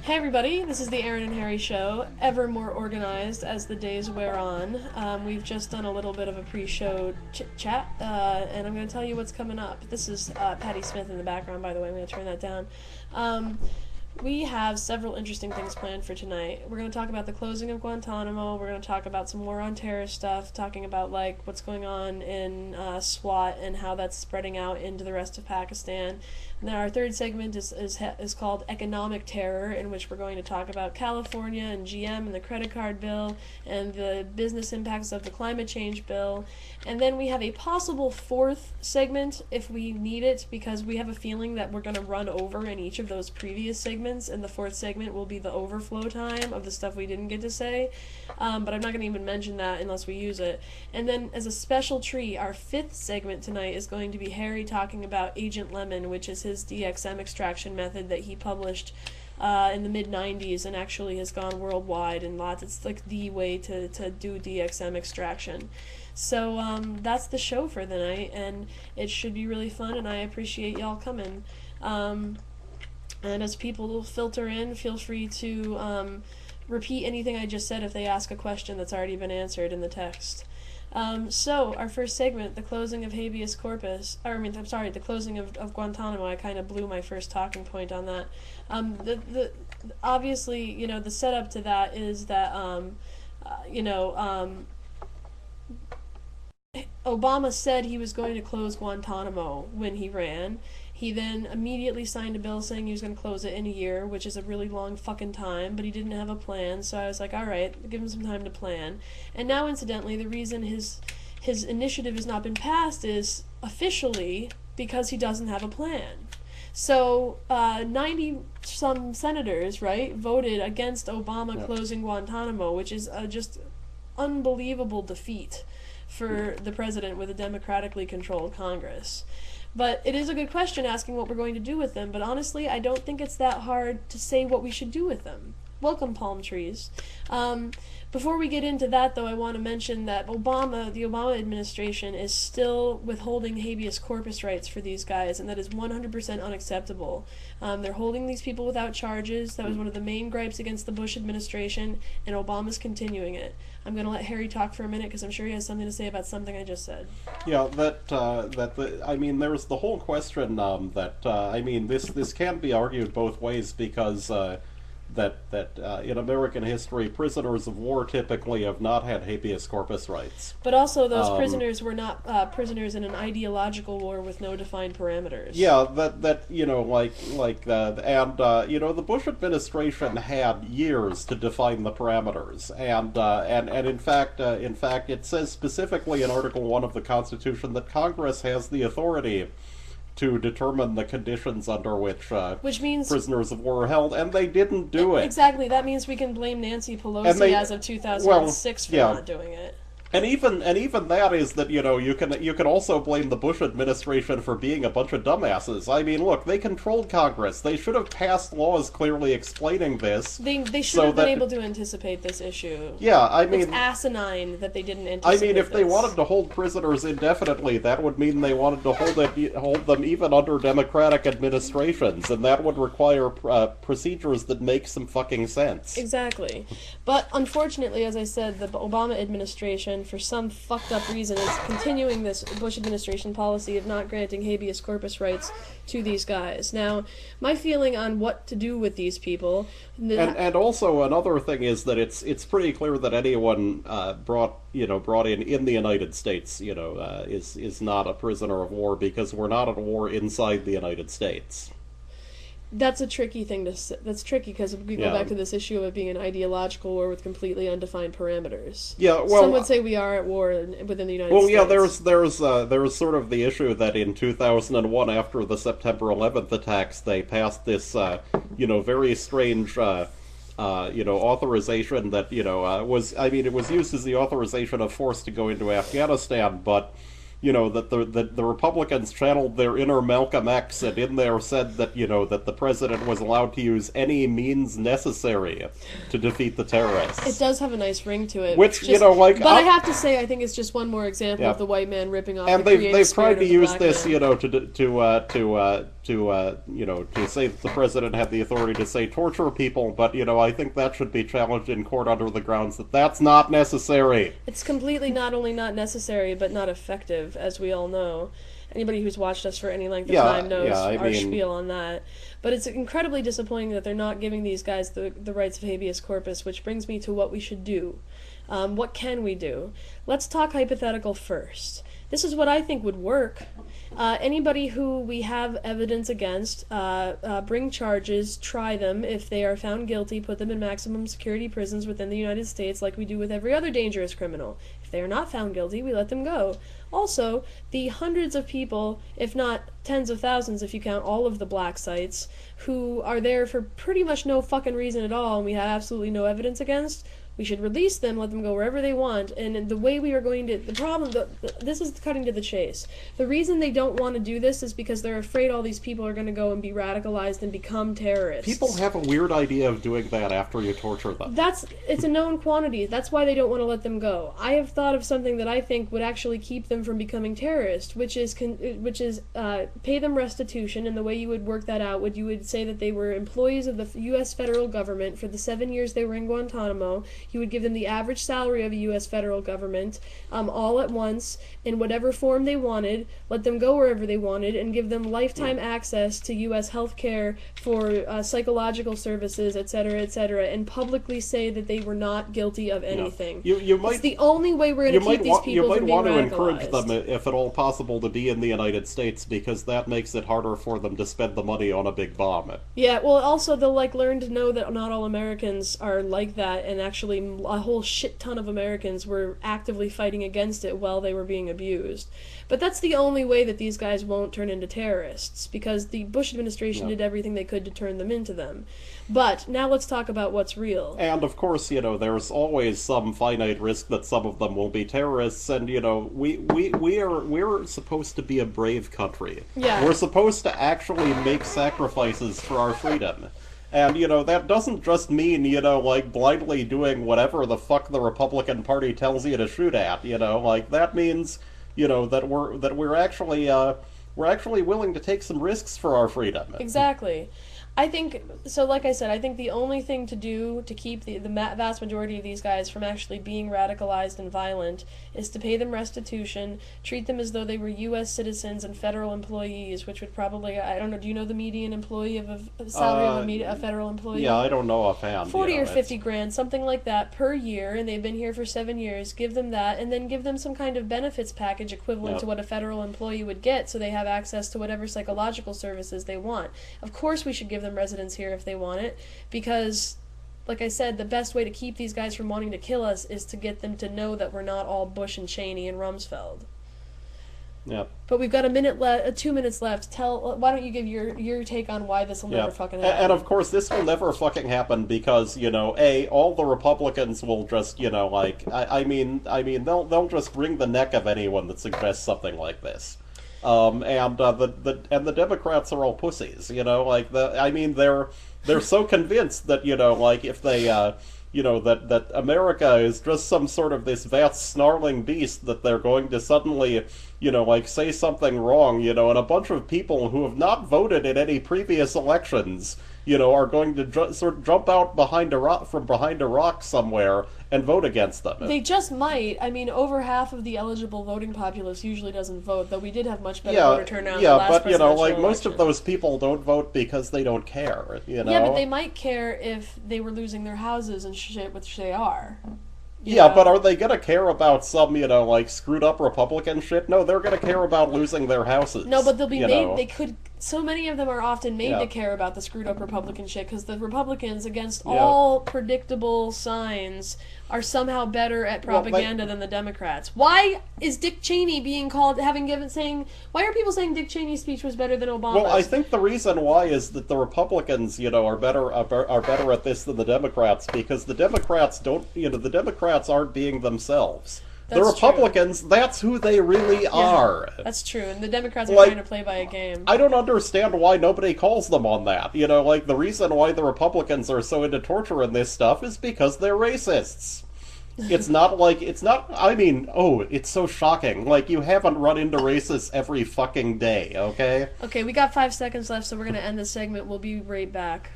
Hey everybody, this is the Aaron and Harry Show, ever more organized as the days wear on. We've just done a little bit of a pre-show chit-chat, and I'm going to tell you what's coming up. This is Patty Smith in the background, by the way. I'm going to turn that down. We have several interesting things planned for tonight. We're going to talk about the closing of Guantanamo. We're going to talk about some war on terror stuff, talking about like what's going on in SWAT and how that's spreading out into the rest of Pakistan. And then our third segment is called Economic Terror, in which we're going to talk about California and GM and the credit card bill and the business impacts of the climate change bill. And then we have a possible fourth segment if we need it, because we have a feeling that we're going to run over in each of those previous segments, and the fourth segment will be the overflow time of the stuff we didn't get to say. But I'm not going to even mention that unless we use it. And then as a special treat, our fifth segment tonight is going to be Harry talking about Agent Lemon, which is his DXM extraction method that he published in the mid-90s and actually has gone worldwide and lots. It's like the way to do DXM extraction. So that's the show for the night, and it should be really fun, and I appreciate y'all coming. And as people filter in, feel free to repeat anything I just said if they ask a question that's already been answered in the text. So, our first segment, the closing of habeas corpus, the closing of Guantanamo. I kind of blew my first talking point on that. Obviously, the setup to that is that, Obama said he was going to close Guantanamo when he ran. He then immediately signed a bill saying he was going to close it in a year, which is a really long fucking time, but he didn't have a plan, so I was like, alright, give him some time to plan. And now, incidentally, the reason his initiative has not been passed is, officially, because he doesn't have a plan. So, 90-some senators, right, voted against Obama closing Guantanamo, which is just unbelievable defeat for the president with a democratically controlled Congress. But it is a good question asking what we're going to do with them, but honestly, I don't think it's that hard to say what we should do with them. Welcome, palm trees. Before we get into that, though, I want to mention that the Obama administration is still withholding habeas corpus rights for these guys, and that is 100% unacceptable. They're holding these people without charges. That was one of the main gripes against the Bush administration, and Obama's continuing it. I'm going to let Harry talk for a minute, because I'm sure he has something to say about something I just said. Yeah, there's the whole question this can be argued both ways, because in American history, prisoners of war typically have not had habeas corpus rights. But also, those prisoners were not prisoners in an ideological war with no defined parameters. Yeah, the Bush administration had years to define the parameters, and in fact, it says specifically in Article 1 of the Constitution that Congress has the authority to determine the conditions under which means prisoners of war are held, and they didn't do it. Exactly. That means we can blame Nancy Pelosi as of 2006 for not doing it. And even that is that, you can also blame the Bush administration for being a bunch of dumbasses. I mean, look, they controlled Congress. They should have passed laws clearly explaining this. They should have been able to anticipate this issue. Yeah, I mean, it's asinine that they didn't anticipate. I mean, if they wanted to hold prisoners indefinitely, that would mean they wanted to hold them even under Democratic administrations, and that would require procedures that make some fucking sense. Exactly. But unfortunately, as I said, the Obama administration, for some fucked up reason, is continuing this Bush administration policy of not granting habeas corpus rights to these guys. Now, my feeling on what to do with these people... And also another thing is that it's pretty clear that anyone brought in the United States, is not a prisoner of war, because we're not at war inside the United States. That's a tricky thing to say. That's tricky because we go back to this issue of it being an ideological war with completely undefined parameters. Yeah, well, some would say we are at war within the United States. Well, yeah, there's sort of the issue that in 2001, after the September 11th attacks, they passed this, very strange, authorization that, it was used as the authorization of force to go into Afghanistan, but that the Republicans channeled their inner Malcolm X, and in there said that that the president was allowed to use any means necessary to defeat the terrorists. It does have a nice ring to it. Which just, like, but I have to say, I think it's just one more example of the white man ripping off. And they've tried to use this, man. To say that the president had the authority to say torture people, but I think that should be challenged in court under the grounds that that's not necessary. It's completely not only not necessary, but not effective, as we all know. Anybody who's watched us for any length of time knows our spiel on that. But it's incredibly disappointing that they're not giving these guys the rights of habeas corpus, which brings me to what we should do. What can we do? Let's talk hypothetical first. This is what I think would work. Anybody who we have evidence against, bring charges, try them. If they are found guilty, put them in maximum security prisons within the United States like we do with every other dangerous criminal. If they are not found guilty, we let them go. Also, the hundreds of people, if not tens of thousands if you count all of the black sites, who are there for pretty much no fucking reason at all and we have absolutely no evidence against, we should release them, let them go wherever they want, and the way we are going to... this is cutting to the chase. The reason they don't want to do this is because they're afraid all these people are going to go and be radicalized and become terrorists. People have a weird idea of doing that after you torture them. It's a known quantity. That's why they don't want to let them go. I have thought of something that I think would actually keep them from becoming terrorists, which is pay them restitution, and the way you would work that out you would say that they were employees of the U.S. federal government for the 7 years they were in Guantanamo. You would give them the average salary of a U.S. federal government, all at once, in whatever form they wanted, let them go wherever they wanted, and give them lifetime access to U.S. health care for psychological services, etc., and publicly say that they were not guilty of anything. It's the only way we're going to keep these people from being radicalized. You might want to encourage them, if at all possible, to be in the United States, because that makes it harder for them to spend the money on a big bomb. Yeah, well, also, they'll learn to know that not all Americans are like that, and actually a whole shit ton of Americans were actively fighting against it while they were being abused. But that's the only way that these guys won't turn into terrorists, because the Bush administration did everything they could to turn them into them. But now let's talk about what's real. And of course, there's always some finite risk that some of them will be terrorists, and we're supposed to be a brave country. Yeah. We're supposed to actually make sacrifices for our freedom. And, that doesn't just mean, blindly doing whatever the fuck the Republican Party tells you to shoot at, that means, that we're actually willing to take some risks for our freedom. Exactly. I think, so like I said, I think the only thing to do to keep the vast majority of these guys from actually being radicalized and violent is to pay them restitution, treat them as though they were U.S. citizens and federal employees, which would probably, I don't know, do you know the median employee of a salary of a federal employee? Yeah, I don't know offhand. 40 or 50 grand, something like that per year, and they've been here for 7 years. Give them that, and then give them some kind of benefits package equivalent to what a federal employee would get, so they have access to whatever psychological services they want. Of course we should give them residence here if they want it, because, like I said, the best way to keep these guys from wanting to kill us is to get them to know that we're not all Bush and Cheney and Rumsfeld. Yeah. But we've got 2 minutes left. Why don't you give your take on why this will never fucking happen? And of course, this will never fucking happen because all the Republicans will just I mean they'll just wring the neck of anyone that suggests something like this. And the Democrats are all pussies, they're so convinced that if they that America is just some sort of this vast snarling beast that they're going to suddenly say something wrong, and a bunch of people who have not voted in any previous elections are going to sort of jump out from behind a rock somewhere and vote against them. They just might. I mean, over half of the eligible voting populace usually doesn't vote, though we did have much better voter turnout in the last presidential election. Most of those people don't vote because they don't care, Yeah, but they might care if they were losing their houses and shit, which they are. But are they going to care about some, screwed up Republican shit? No, they're going to care about losing their houses. No, but they'll be made, so many of them are often made to care about the screwed up Republican shit, because the Republicans, against all predictable signs, are somehow better at propaganda than the Democrats. Why is Dick Cheney being called, why are people saying Dick Cheney's speech was better than Obama's? Well, I think the reason why is that the Republicans, are better at this than the Democrats, because the Democrats aren't being themselves. The That's true. Republicans, that's who they really are. That's true, and the Democrats are Like, trying to play by a game. I don't understand why nobody calls them on that. You know, like, the reason why the Republicans are so into torture and this stuff is because they're racists. It's not, I mean, oh, it's so shocking. Like, you haven't run into racists every fucking day, okay? Okay, we got 5 seconds left, so we're gonna end this segment. We'll be right back.